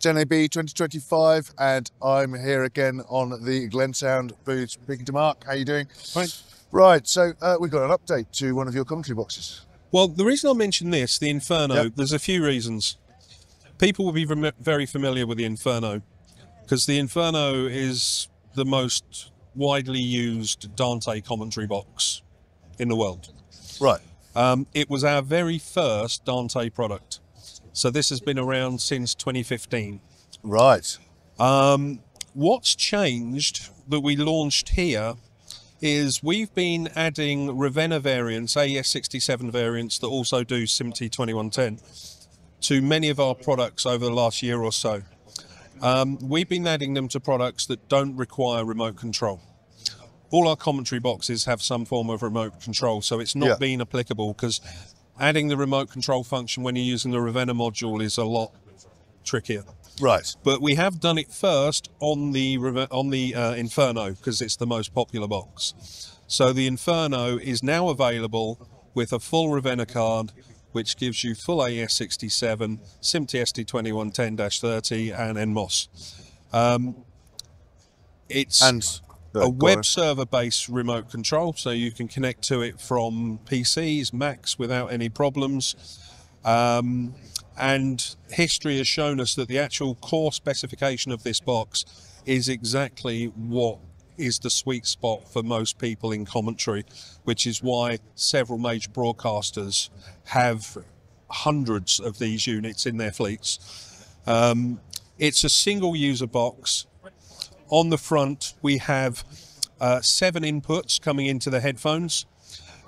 It's NAB 2025, and I'm here again on the Glensound booth. Speaking to Marc, how you doing? Fine. Right, so we've got an update to one of your commentary boxes. Well, the reason I mentioned this, the Inferno, there's a few reasons. People will be very familiar with the Inferno, because the Inferno is the most widely used Dante commentary box in the world. Right. It was our very first Dante product. So this has been around since 2015. Right. What's changed that we launched here is we've been adding Ravenna variants, AES67 variants that also do SMPTE 2110 to many of our products over the last year or so. We've been adding them to products that don't require remote control. All our commentary boxes have some form of remote control, so it's not been applicable, because adding the remote control function when you're using the Ravenna module is a lot trickier. Right. But we have done it first on the Inferno, because it's the most popular box. So the Inferno is now available with a full Ravenna card, which gives you full AES67, SMPTE ST2110-30 and NMOS. It's a web server-based remote control, so you can connect to it from PCs, Macs without any problems. And history has shown us that the actual core specification of this box is exactly what is the sweet spot for most people in commentary, which is why several major broadcasters have hundreds of these units in their fleets. It's a single user box. On the front, we have 7 inputs coming into the headphones,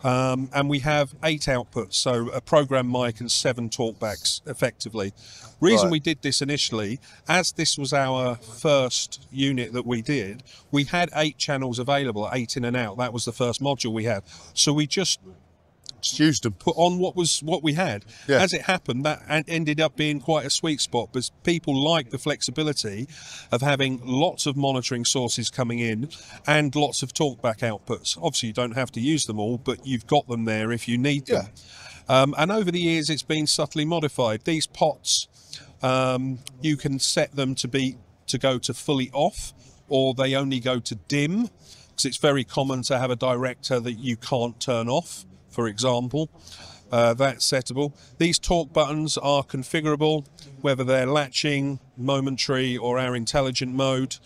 and we have 8 outputs, so a program mic and 7 talkbacks, effectively. Reason we did this initially, as this was our first unit that we did, we had 8 channels available, 8 in and out. That was the first module we had. So we just used to put on what we had. As it happened, that ended up being quite a sweet spot, because people like the flexibility of having lots of monitoring sources coming in and lots of talkback outputs. Obviously you don't have to use them all, but you've got them there if you need them. And over the years it's been subtly modified. These pots, you can set them to go to fully off, or they only go to dim, because it's very common to have a director that you can't turn off, for example. That's settable. These talk buttons are configurable, whether they're latching, momentary, or our intelligent mode.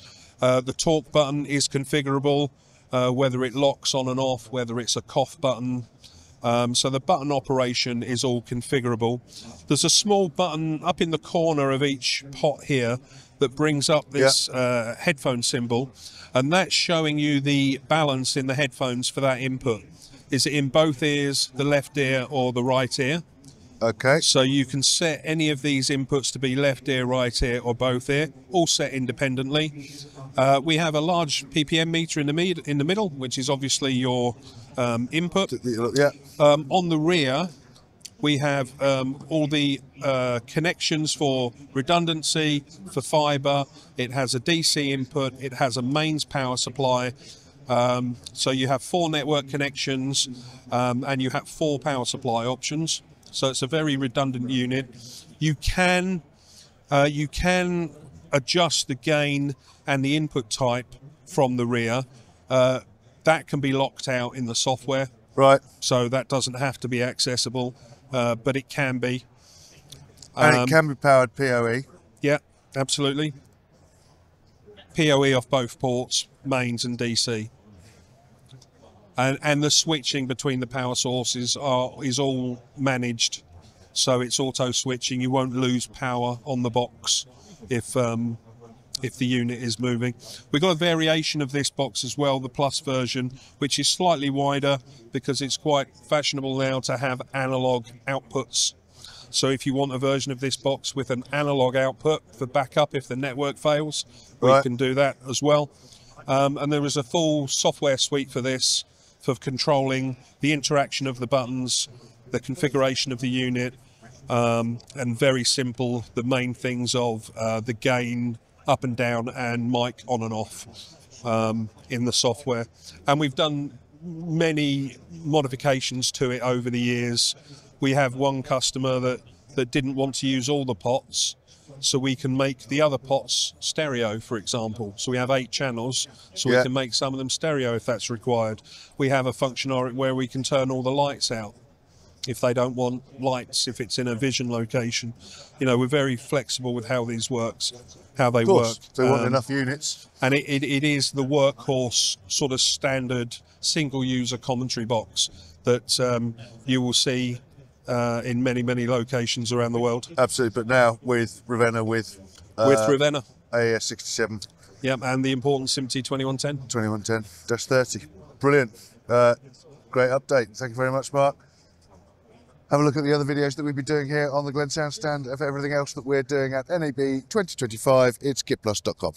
The talk button is configurable, whether it locks on and off, whether it's a cough button. So the button operation is all configurable. There's a small button up in the corner of each pot here that brings up this headphone symbol, and that's showing you the balance in the headphones for that input. Is it in both ears, the left ear or the right ear? Okay. So you can set any of these inputs to be left ear, right ear or both ear, all set independently. We have a large PPM meter in the middle, which is obviously your input. On the rear, we have all the connections for redundancy, for fiber. It has a DC input, it has a mains power supply. So you have 4 network connections, and you have 4 power supply options. So it's a very redundant unit. You can adjust the gain and the input type from the rear. That can be locked out in the software. Right. So that doesn't have to be accessible, but it can be. And it can be powered PoE. Yeah, absolutely. PoE off both ports, mains and DC. And the switching between the power sources is all managed, so it's auto switching. You won't lose power on the box if the unit is moving. We've got a variation of this box as well, the Plus version, which is slightly wider because it's quite fashionable now to have analog outputs. So if you want a version of this box with an analog output for backup if the network fails, we can do that as well. And there is a full software suite for this, for controlling the interaction of the buttons, the configuration of the unit, and very simple, the main things of the gain up and down and mic on and off in the software. And we've done many modifications to it over the years. We have one customer that that didn't want to use all the pots, so we can make the other pots stereo, for example. So we have 8 channels, so we can make some of them stereo if that's required. We have a functionality where we can turn all the lights out if they don't want lights, if it's in a vision location. You know, we're very flexible with how these works, how they work. They want enough units. And it is the workhorse sort of standard single user commentary box that you will see in many, many locations around the world. Absolutely, but now with Ravenna, with Ravenna AES67. Yep, and the important SMPTE 2110. 2110-30. Brilliant. Great update. Thank you very much, Mark. Have a look at the other videos that we've been doing here on the Glensound stand of everything else that we're doing at NAB 2025. It's kitplus.com.